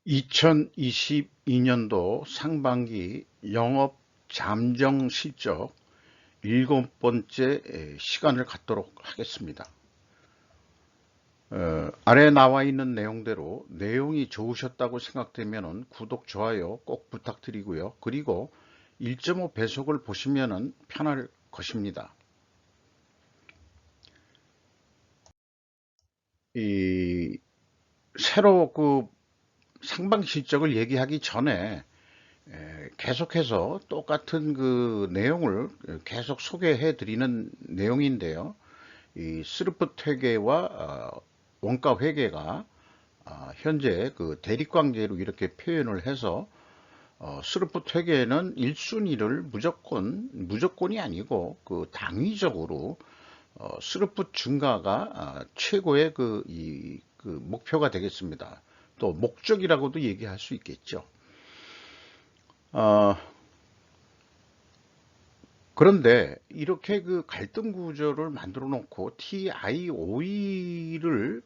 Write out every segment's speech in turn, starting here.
2022년도 상반기 영업 잠정 실적 일곱 번째 시간을 갖도록 하겠습니다. 아래 나와 있는 내용대로 내용이 좋으셨다고 생각되면 구독, 좋아요 꼭 부탁드리고요. 그리고 1.5 배속을 보시면 편할 것입니다. 새로 상반기 실적을 얘기하기 전에 계속해서 똑같은 그 내용을 계속 소개해 드리는 내용인데요. 이 스루풋 회계와 원가 회계가 현재 그 대립관계로 이렇게 표현을 해서 스루풋 회계는 1순위를 무조건이 아니고 그 당위적으로 스루풋 증가가 최고의 그 목표가 되겠습니다. 또 목적이라고도 얘기할 수 있겠죠. 그런데 이렇게 그 갈등 구조를 만들어 놓고 TIOE를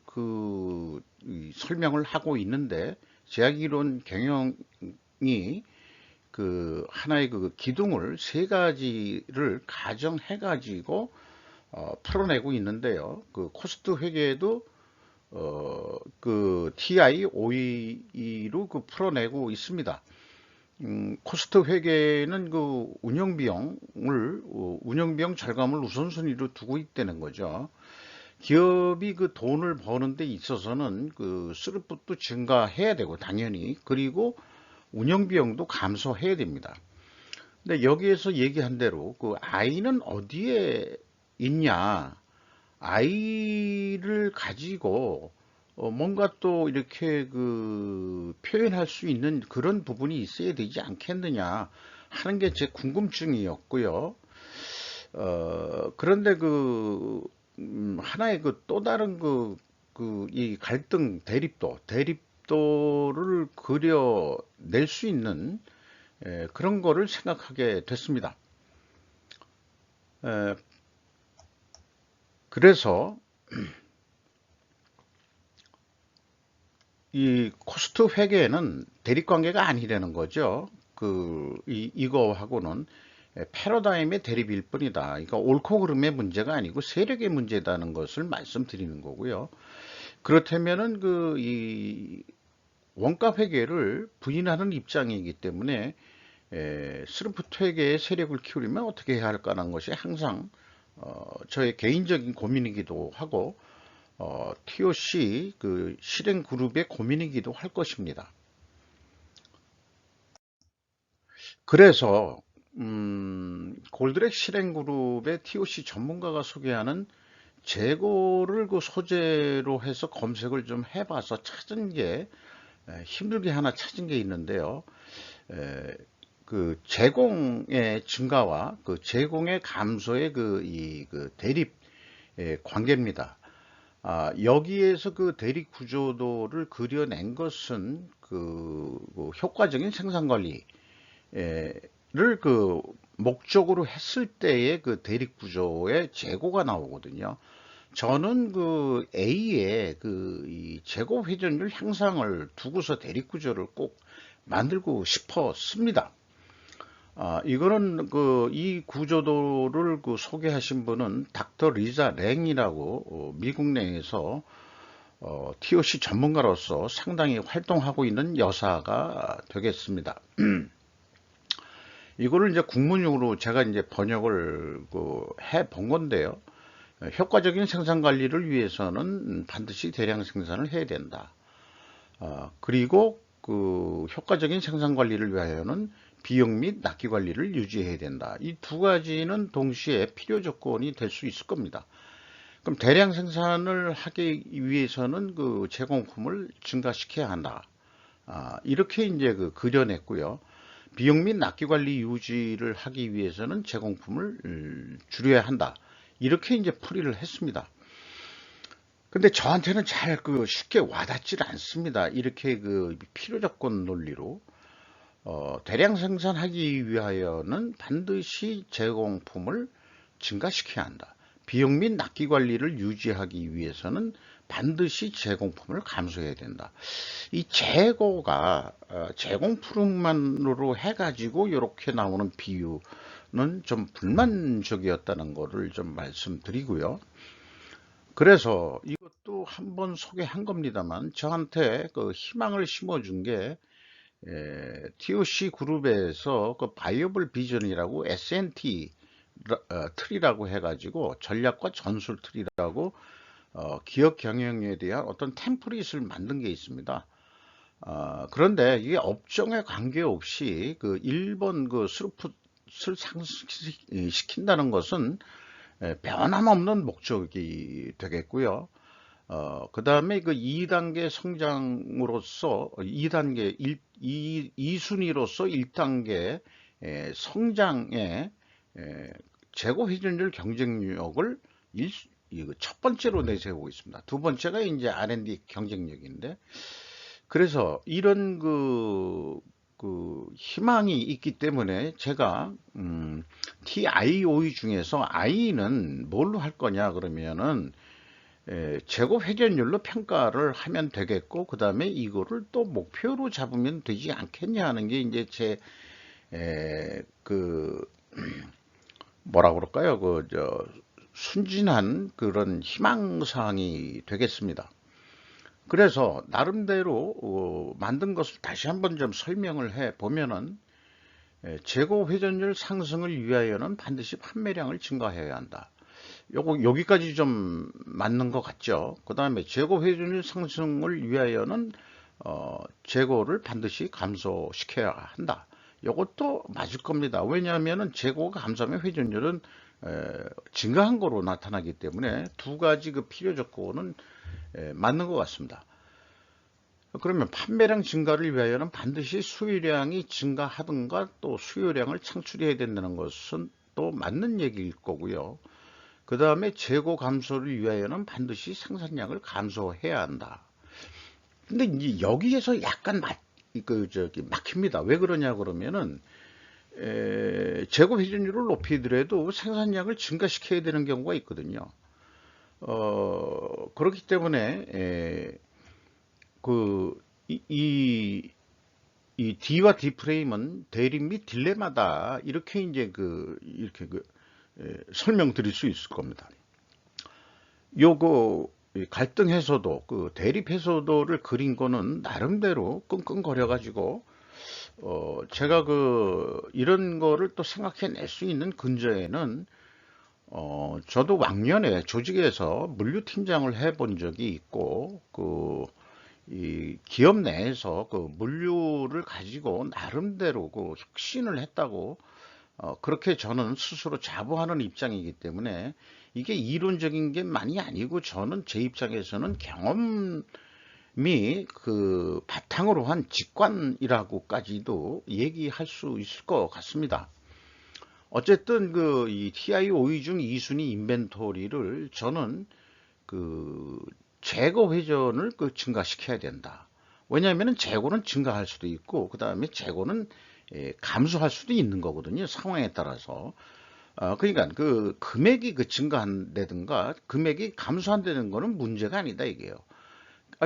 설명을 하고 있는데 제약이론 경영이 그 하나의 그 기둥을 세 가지를 가정해 가지고 풀어내고 있는데요. 그 코스트 회계에도 그 TIOE로 그 풀어내고 있습니다. 코스트 회계는 그 운영비용 절감을 우선순위로 두고 있다는 거죠. 기업이 그 돈을 버는 데 있어서는 그 스루풋도 증가해야 되고 당연히 그리고 운영비용도 감소해야 됩니다. 근데 여기에서 얘기한 대로 그 I는 어디에 있냐? I를 가지고 뭔가 또 이렇게 그 표현할 수 있는 그런 부분이 있어야 되지 않겠느냐 하는 게 제 궁금증이었고요. 그런데 하나의 그 또 다른 이 갈등 대립도를 그려낼 수 있는 그런 거를 생각하게 됐습니다. 그래서 이 코스트 회계는 대립관계가 아니라는 거죠. 이거하고는 패러다임의 대립일 뿐이다. 그러니까 옳고 그름의 문제가 아니고 세력의 문제다는 것을 말씀드리는 거고요. 그렇다면은 이 원가 회계를 부인하는 입장이기 때문에 스루풋 회계의 세력을 키우려면 어떻게 해야 할까라는 것이 항상 저의 개인적인 고민이기도 하고 TOC 그 실행 그룹의 고민이기도 할 것입니다. 그래서 골드렉 실행 그룹의 TOC 전문가가 소개하는 재고를 그 소재로 해서 검색을 좀 해봐서 찾은 게 힘들게 하나 찾은 게 있는데요. 그 제공의 증가와 그 제공의 감소의 그 대립 관계입니다. 여기에서 그 대립 구조도를 그려낸 것은 효과적인 생산 관리를 그 목적으로 했을 때의 그 대립 구조의 재고가 나오거든요. 저는 그 A의 이 재고 회전율 향상을 두고서 대립 구조를 꼭 만들고 싶었습니다. 이거는 이 구조도를 소개하신 분은 닥터 리자 랭이라고 미국 내에서 TOC 전문가로서 상당히 활동하고 있는 여사가 되겠습니다. 이거를 이제 국문용으로 제가 이제 번역을 해 본 건데요. 효과적인 생산 관리를 위해서는 반드시 대량 생산을 해야 된다. 그리고 그 효과적인 생산 관리를 위하여는 비용 및 납기 관리를 유지해야 된다. 이 두 가지는 동시에 필요 조건이 될 수 있을 겁니다. 그럼 대량 생산을 하기 위해서는 그 제공품을 증가시켜야 한다. 이렇게 이제 그려냈고요. 비용 및 납기 관리 유지를 하기 위해서는 제공품을 줄여야 한다. 이렇게 이제 풀이를 했습니다. 근데 저한테는 잘 쉽게 와닿질 않습니다. 이렇게 필요 조건 논리로 대량 생산하기 위하여는 반드시 제공품을 증가시켜야 한다. 비용 및 납기 관리를 유지하기 위해서는 반드시 제공품을 감소해야 된다. 이 재고가 제공품만으로 해가지고 이렇게 나오는 비유는 좀 불만족이었다는 것을 좀 말씀드리고요. 그래서 이것도 한번 소개한 겁니다만 저한테 그 희망을 심어준 게 TOC 그룹에서 그 바이어블 비전이라고 SNT 틀이라고 해가지고 전략과 전술 틀이라고 기업 경영에 대한 어떤 템플릿을 만든 게 있습니다. 그런데 이게 업종에 관계없이 그 1번 그 스루풋을 상승시킨다는 것은 변함없는 목적이 되겠고요. 그 다음에 그 2단계 성장으로서 2단계 2순위로서 1단계 성장의 재고 회전율 경쟁력을 첫 번째로 내세우고 있습니다. 두 번째가 이제 R&D 경쟁력인데, 그래서 이런 그 희망이 있기 때문에 제가 TIOE 중에서 I는 뭘로 할 거냐 그러면은 재고 회전율로 평가를 하면 되겠고, 그 다음에 이거를 또 목표로 잡으면 되지 않겠냐 하는 게 이제 제 뭐라 그럴까요? 순진한 그런 희망사항이 되겠습니다. 그래서 나름대로 만든 것을 다시 한번 좀 설명을 해 보면은 재고 회전율 상승을 위하여는 반드시 판매량을 증가해야 한다. 여기까지 좀 맞는 것 같죠. 그 다음에 재고 회전율 상승을 위하여는 재고를 반드시 감소시켜야 한다. 이것도 맞을 겁니다. 왜냐하면 재고가 감소하면 회전율은 증가한 거로 나타나기 때문에 두 가지 그 필요 조건은 맞는 것 같습니다. 그러면 판매량 증가를 위하여는 반드시 수요량이 증가하든가 또 수요량을 창출해야 된다는 것은 또 맞는 얘기일 거고요. 그 다음에 재고 감소를 위하여는 반드시 생산량을 감소해야 한다. 근데 이제 여기에서 약간 막힙니다. 왜 그러냐 그러면은 재고 회전율을 높이더라도 생산량을 증가시켜야 되는 경우가 있거든요. 그렇기 때문에 이 D와 D 프레임은 대립 및 딜레마다 이렇게 이제 설명드릴 수 있을 겁니다. 요거 갈등 해소도 대립 해소도를 그린 거는 나름대로 끙끙거려 가지고 제가 이런 거를 또 생각해낼 수 있는 근저에는 저도 왕년에 조직에서 물류팀장을 해본 적이 있고 이 기업 내에서 물류를 가지고 나름대로 혁신을 했다고 그렇게 저는 스스로 자부하는 입장이기 때문에 이게 이론적인 게 많이 아니고 저는 제 입장에서는 경험이 바탕으로 한 직관이라고까지도 얘기할 수 있을 것 같습니다. 어쨌든 이 TIOE 중 2순위 인벤토리를 저는 재고 회전을 증가시켜야 된다. 왜냐하면 재고는 증가할 수도 있고 그 다음에 재고는 감소할 수도 있는 거거든요. 상황에 따라서. 그러니까 금액이 증가한다든가 금액이 감소한다는 거는 문제가 아니다 이게요.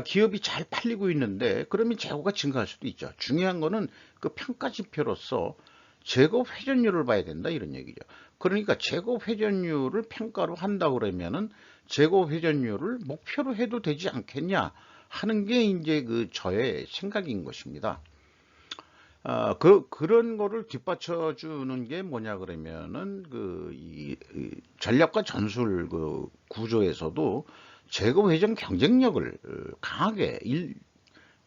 기업이 잘 팔리고 있는데 그러면 재고가 증가할 수도 있죠. 중요한 거는 평가지표로서 재고 회전율을 봐야 된다 이런 얘기죠. 그러니까 재고 회전율을 평가로 한다 그러면은 재고 회전율을 목표로 해도 되지 않겠냐 하는 게 이제 저의 생각인 것입니다. 그런 거를 뒷받쳐 주는 게 뭐냐 그러면은 이 전략과 전술 구조에서도 재고 회전 경쟁력을 강하게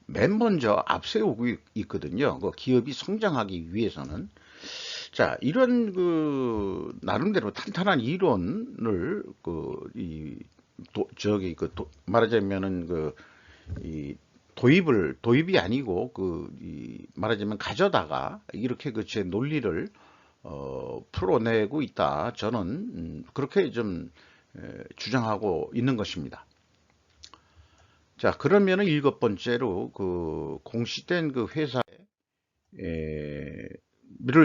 맨 먼저 앞세우고 있거든요. 기업이 성장하기 위해서는. 자, 이런 나름대로 탄탄한 이론을 말하자면은 이 도입이 아니고 말하자면 가져다가 이렇게 제 논리를 풀어내고 있다. 저는 그렇게 좀 주장하고 있는 것입니다. 자, 그러면은 7번째로 공시된 회사를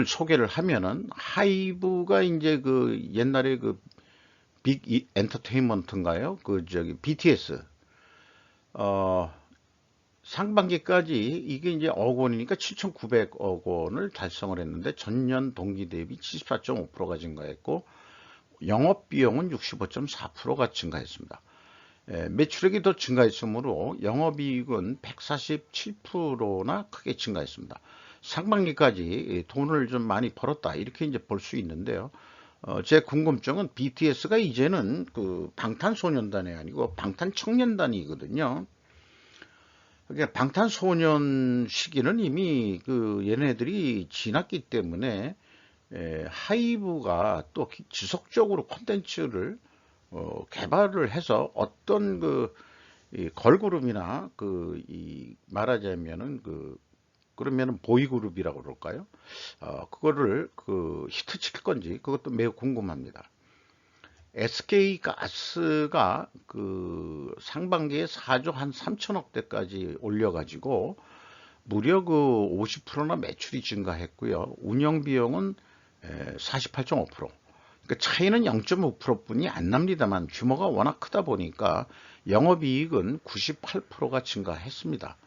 소개를 하면은 하이브가 이제 옛날에 빅 엔터테인먼트인가요? BTS 어, 상반기까지 이게 이제 억 원이니까 7,900억 원을 달성을 했는데 전년 동기 대비 74.5%가 증가했고 영업비용은 65.4%가 증가했습니다. 매출액이 더 증가했으므로 영업이익은 147%나 크게 증가했습니다. 상반기까지 돈을 좀 많이 벌었다 이렇게 이제 볼 수 있는데요. 제 궁금증은 BTS가 이제는 그 방탄소년단이 아니고 방탄청년단이거든요. 그러니까 방탄소년 시기는 이미 그 얘네들이 지났기 때문에 하이브가 또 지속적으로 콘텐츠를 개발을 해서 어떤 이 걸그룹이나 말하자면은 그러면은 보이그룹이라고 그럴까요? 그거를 히트 칠 건지 그것도 매우 궁금합니다. SK가스가 상반기에 4조 한 3천억 대까지 올려가지고 무려 50%나 매출이 증가했고요. 운영 비용은 48.5%. 그러니까 차이는 0.5% 뿐이 안 납니다만 규모가 워낙 크다 보니까 영업이익은 98%가 증가했습니다.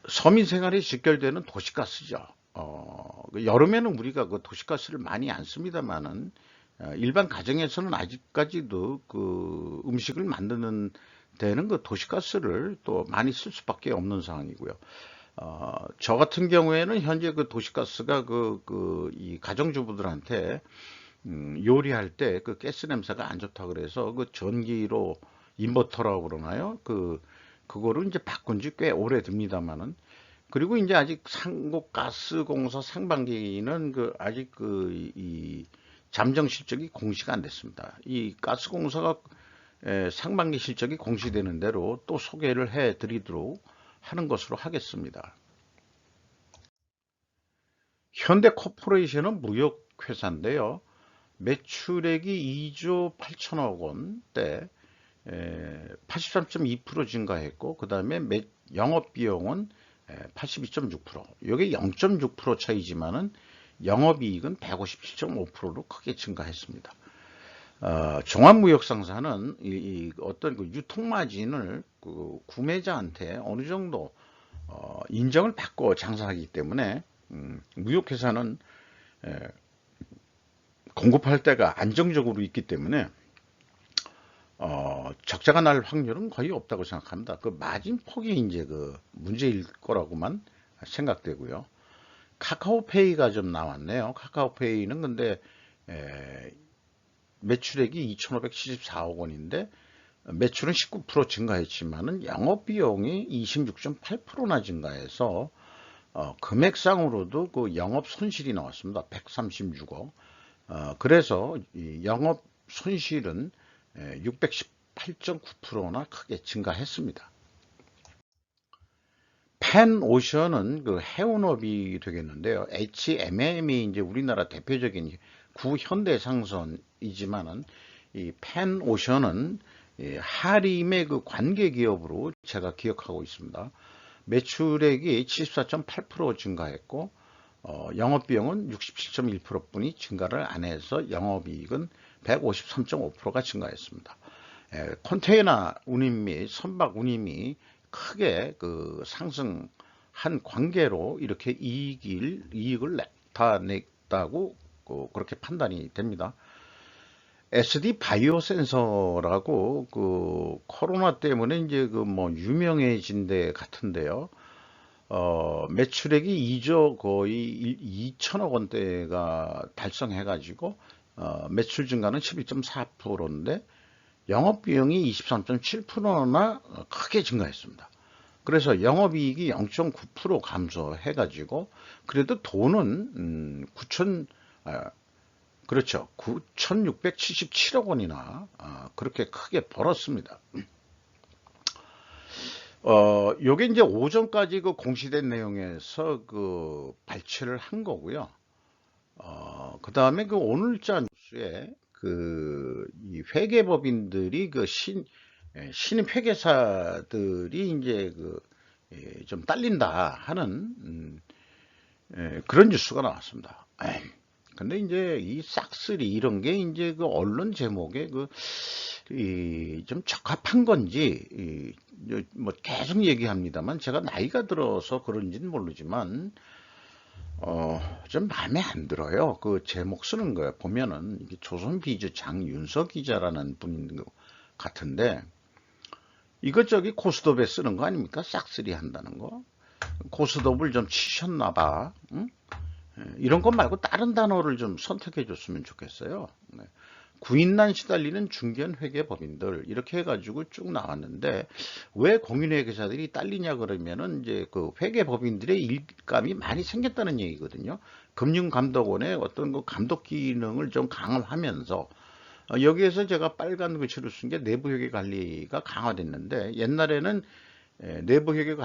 서민 생활에 직결되는 도시가스죠. 여름에는 우리가 그 도시가스를 많이 안 씁니다만은 일반 가정에서는 아직까지도 음식을 만드는 데는 도시가스를 또 많이 쓸 수밖에 없는 상황이고요. 저 같은 경우에는 현재 도시가스가 이 가정주부들한테 요리할 때 가스 냄새가 안 좋다 그래서 전기로 인버터라고 그러나요? 그거를 이제 바꾼 지 꽤 오래 됩니다만은 그리고 이제 아직 상곡가스공사 상반기는 아직 이 잠정 실적이 공시가 안 됐습니다. 이 가스공사가 상반기 실적이 공시되는 대로 또 소개를 해 드리도록 하는 것으로 하겠습니다. 현대코퍼레이션은 무역회사인데요. 매출액이 2조 8천억 원대 83.2% 증가했고 그 다음에 영업비용은 82.6%. 이게 0.6% 차이지만은 영업이익은 157.5%로 크게 증가했습니다. 종합무역상사는 어떤 유통마진을 구매자한테 어느 정도 인정을 받고 장사하기 때문에 무역회사는 공급할 때가 안정적으로 있기 때문에 적자가 날 확률은 거의 없다고 생각합니다. 마진 폭이 이제 문제일 거라고만 생각되고요. 카카오페이가 좀 나왔네요. 카카오페이는 근데 매출액이 2,574억 원인데 매출은 19% 증가했지만은 영업비용이 26.8%나 증가해서 금액상으로도 영업 손실이 나왔습니다. 136억. 그래서 이 영업 손실은 618.9%나 크게 증가했습니다. 펜오션은 해운업이 되겠는데요. HMM이 이제 우리나라 대표적인 구현대상선이지만은 이 펜오션은 하림의 관계 기업으로 제가 기억하고 있습니다. 매출액이 74.8% 증가했고 영업비용은 67.1%뿐이 증가를 안 해서 영업이익은 153.5%가 증가했습니다. 컨테이너 운임 및 선박 운임이 크게 상승한 관계로 이렇게 이익을 다 냈다고 그렇게 판단이 됩니다. SD 바이오 센서라고 코로나 때문에 이제 유명해진 데 같은데요. 매출액이 2조 거의 2천억 원대가 달성해가지고 매출 증가는 12.4%인데 영업비용이 23.7%나 크게 증가했습니다. 그래서 영업이익이 0.9% 감소해가지고 그래도 돈은 9,677억 원이나 그렇게 크게 벌었습니다. 요게 이제 오전까지 공시된 내용에서 발췌를 한 거고요. 그 다음에 오늘자 뉴스에 이 회계법인들이 신입 회계사들이 이제 좀 딸린다 하는 그런 뉴스가 나왔습니다. 근데 이제 이 싹쓸이 이런 게 이제 언론 제목에 좀 적합한 건지, 뭐 계속 얘기합니다만 제가 나이가 들어서 그런지는 모르지만 좀 마음에 안 들어요. 그 제목 쓰는 거예요. 보면은 이게 조선비즈 장윤석 기자라는 분인 것 같은데, 이것저기 고스톱에 쓰는 거 아닙니까? 싹쓸이 한다는 거. 고스톱을 좀 치셨나 봐. 응? 이런 것 말고 다른 단어를 좀 선택해 줬으면 좋겠어요. 네. 구인난 시달리는 중견회계법인들 이렇게 해가지고 쭉 나왔는데, 왜 공인회계사들이 딸리냐 그러면은 이제 그 회계법인들의 일감이 많이 생겼다는 얘기거든요. 금융감독원의 어떤 그 감독 기능을 좀 강화하면서, 여기에서 제가 빨간 글씨로 쓴 게 내부회계 관리가 강화됐는데, 옛날에는 내부회계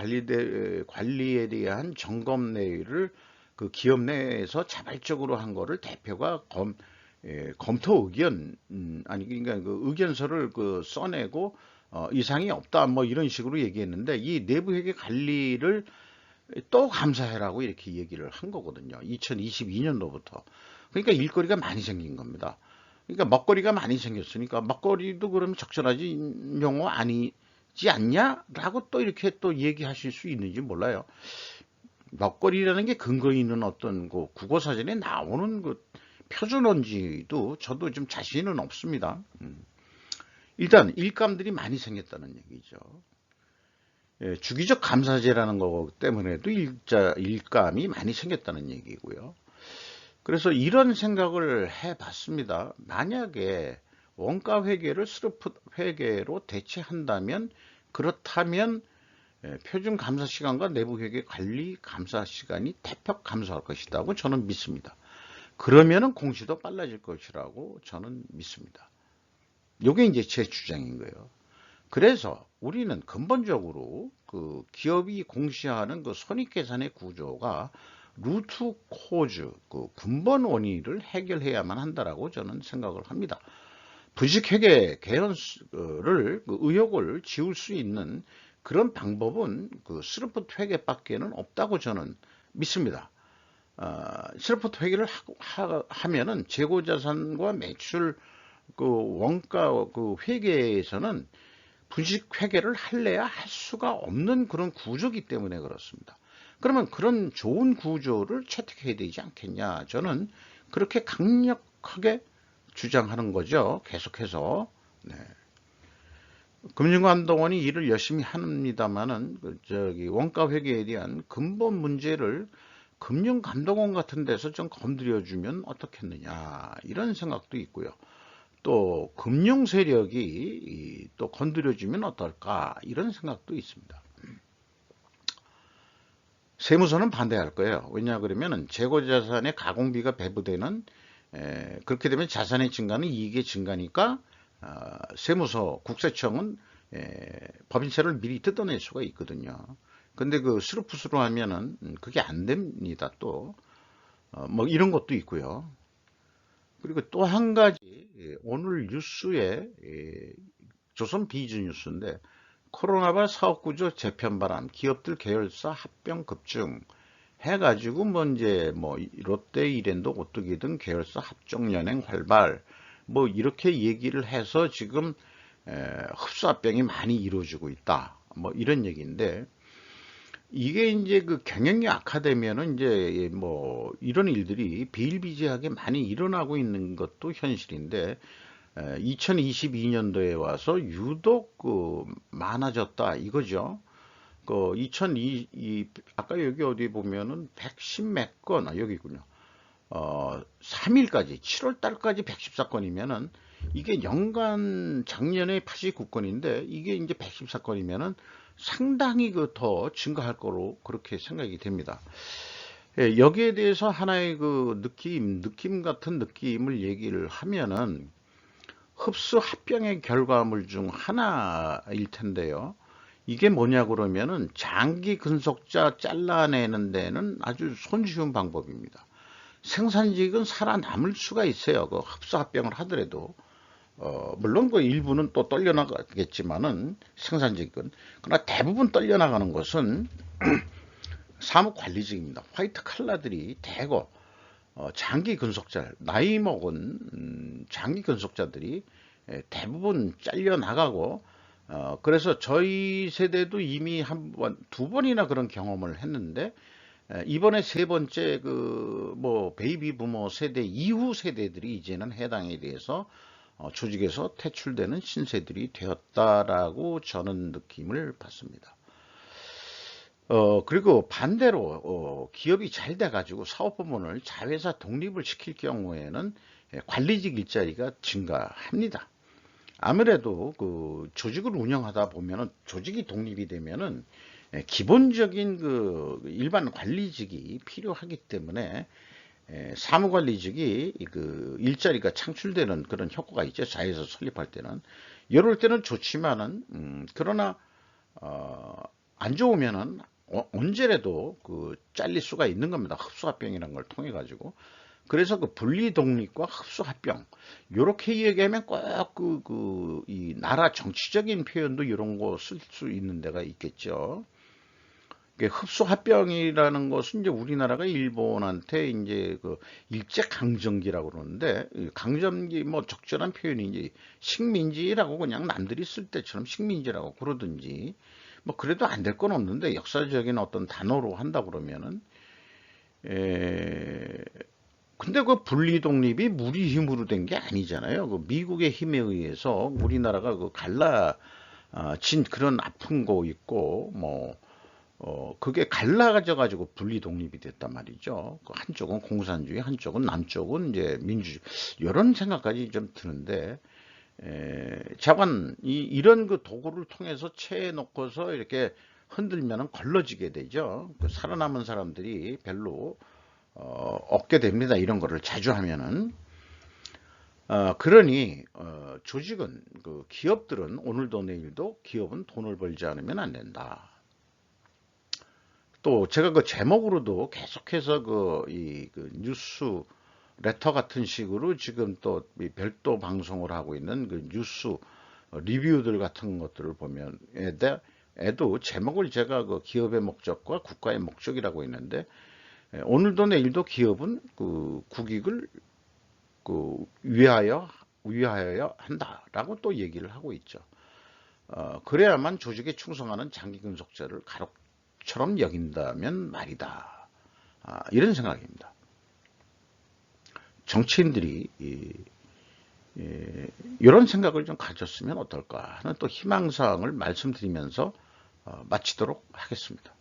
관리에 대한 점검 내의를 그 기업 내에서 자발적으로 한 거를 대표가 검토 의견, 아니 그러니까 그 의견서를 그 써내고 이상이 없다 뭐 이런 식으로 얘기했는데, 이 내부회계 관리를 또 감사해라고 이렇게 얘기를 한 거거든요. 2022년도부터. 그러니까 일거리가 많이 생긴 겁니다. 그러니까 먹거리가 많이 생겼으니까, 먹거리도 그러면 적절하지 용어 아니지 않냐라고 또 이렇게 또 얘기하실 수 있는지 몰라요. 먹거리라는 게 근거 있는 어떤 그 국어사전에 나오는 그 표준어인지도 저도 좀 자신은 없습니다. 일단 일감들이 많이 생겼다는 얘기죠. 주기적 감사제라는 거 때문에도 일감이 많이 생겼다는 얘기고요. 그래서 이런 생각을 해봤습니다. 만약에 원가 회계를 스루풋 회계로 대체한다면, 그렇다면 표준 감사 시간과 내부 회계 관리 감사 시간이 대폭 감소할 것이라고 저는 믿습니다. 그러면은 공시도 빨라질 것이라고 저는 믿습니다. 이게 이제 제 주장인 거예요. 그래서 우리는 근본적으로 그 기업이 공시하는 그 손익계산의 구조가 루트 코즈, 그 근본 원인을 해결해야만 한다라고 저는 생각을 합니다. 부식회계 개헌을 그 의혹을 지울 수 있는 그런 방법은 그 스루풋 회계밖에는 없다고 저는 믿습니다. 스루풋 회계를 하면은 재고자산과 매출 그 원가 그 회계에서는 분식 회계를 할래야 할 수가 없는 그런 구조이기 때문에 그렇습니다. 그러면 그런 좋은 구조를 채택해야 되지 않겠냐, 저는 그렇게 강력하게 주장하는 거죠. 계속해서. 네. 금융감독원이 일을 열심히 합니다만은 원가 회계에 대한 근본 문제를 금융감독원 같은 데서 좀 건드려주면 어떻겠느냐, 이런 생각도 있고요. 또 금융 세력이 또 건드려주면 어떨까, 이런 생각도 있습니다. 세무서는 반대할 거예요. 왜냐 그러면 재고자산의 가공비가 배부되는, 그렇게 되면 자산의 증가는 이익의 증가니까 세무서 국세청은 법인세를 미리 뜯어낼 수가 있거든요. 근데 그 스루풋으로 하면은 그게 안 됩니다. 또 뭐 이런 것도 있고요. 그리고 또 한 가지, 오늘 뉴스에 조선 비즈뉴스인데, 코로나발 사업구조 재편 바람, 기업들 계열사 합병 급증 해가지고 뭐 이제 뭐 롯데 이랜드 오뚜기 등 계열사 합종 연행 활발, 뭐 이렇게 얘기를 해서 지금 흡수 합병이 많이 이루어지고 있다, 뭐 이런 얘기인데, 이게 이제 그 경영이 악화되면은 이제 뭐 이런 일들이 비일비재하게 많이 일어나고 있는 것도 현실인데, 2022년도에 와서 유독 그 많아졌다 이거죠. 그 아까 여기 어디 보면은 110 몇 건, 여기 있군요. 3일까지 7월 달까지 114건이면은, 이게 연간 작년에 89건인데 이게 이제 114건이면은 상당히 그 더 증가할 거로 그렇게 생각이 됩니다. 여기에 대해서 하나의 그 느낌 같은 느낌을 얘기를 하면은, 흡수 합병의 결과물 중 하나일 텐데요. 이게 뭐냐 그러면은 장기 근속자 잘라내는 데는 아주 손쉬운 방법입니다. 생산직은 살아남을 수가 있어요. 그 흡수 합병을 하더라도. 물론 그 일부는 또 떨려나가겠지만은 생산직은. 그러나 대부분 떨려나가는 것은 사무관리직입니다. 화이트 칼라들이 대거 장기 근속자, 나이 먹은 장기 근속자들이 대부분 잘려 나가고, 그래서 저희 세대도 이미 한 번, 두 번이나 그런 경험을 했는데, 이번에 세 번째 뭐 베이비 부모 세대 이후 세대들이 이제는 해당에 대해서 조직에서 퇴출되는 신세들이 되었다라고 저는 느낌을 받습니다. 그리고 반대로 기업이 잘 돼가지고 사업부문을 자회사 독립을 시킬 경우에는 관리직 일자리가 증가합니다. 아무래도 그 조직을 운영하다 보면은 조직이 독립이 되면은 기본적인 그 일반 관리직이 필요하기 때문에 사무관리직이 그 일자리가 창출되는 그런 효과가 있죠. 자회사 설립할 때는. 이럴 때는 좋지만은 그러나 안 좋으면은 언제라도 그 잘릴 수가 있는 겁니다. 흡수합병이라는 걸 통해 가지고. 그래서 그 분리독립과 흡수합병 요렇게 얘기하면 꼭 이 나라 정치적인 표현도 이런 거 쓸 수 있는 데가 있겠죠. 흡수합병이라는 것은 이제 우리나라가 일본한테 이제 그 일제강점기라고 그러는데, 강점기 뭐 적절한 표현이 이제 식민지라고 그냥 남들이 쓸 때처럼 식민지라고 그러든지 뭐 그래도 안 될 건 없는데, 역사적인 어떤 단어로 한다 그러면은 근데 그 분리 독립이 무리 힘으로 된 게 아니잖아요. 그 미국의 힘에 의해서 우리나라가 그 갈라진 그런 아픈 거 있고, 뭐 그게 갈라져 가지고 분리 독립이 됐단 말이죠. 그 한쪽은 공산주의, 한쪽은 남쪽은 이제 민주주의. 이런 생각까지 좀 드는데, 자관 이런 그 도구를 통해서 채 놓고서 이렇게 흔들면은 걸러지게 되죠. 그 살아남은 사람들이 별로 얻게 됩니다. 이런 거를 자주 하면은. 그러니 조직은 그 기업들은 오늘도 내일도 기업은 돈을 벌지 않으면 안 된다. 또 제가 그 제목으로도 계속해서 그 뉴스 레터 같은 식으로 지금 또 별도 방송을 하고 있는 그 뉴스 리뷰들 같은 것들을 보면 에도 제목을 제가 그 기업의 목적과 국가의 목적이라고 했는데, 오늘도 내일도 기업은 그 국익을 위하여야 한다라고 또 얘기를 하고 있죠. 그래야만 조직에 충성하는 장기 근속자를 가족처럼 여긴다면 말이다. 이런 생각입니다. 정치인들이 이런 생각을 좀 가졌으면 어떨까 하는 또 희망사항을 말씀드리면서 마치도록 하겠습니다.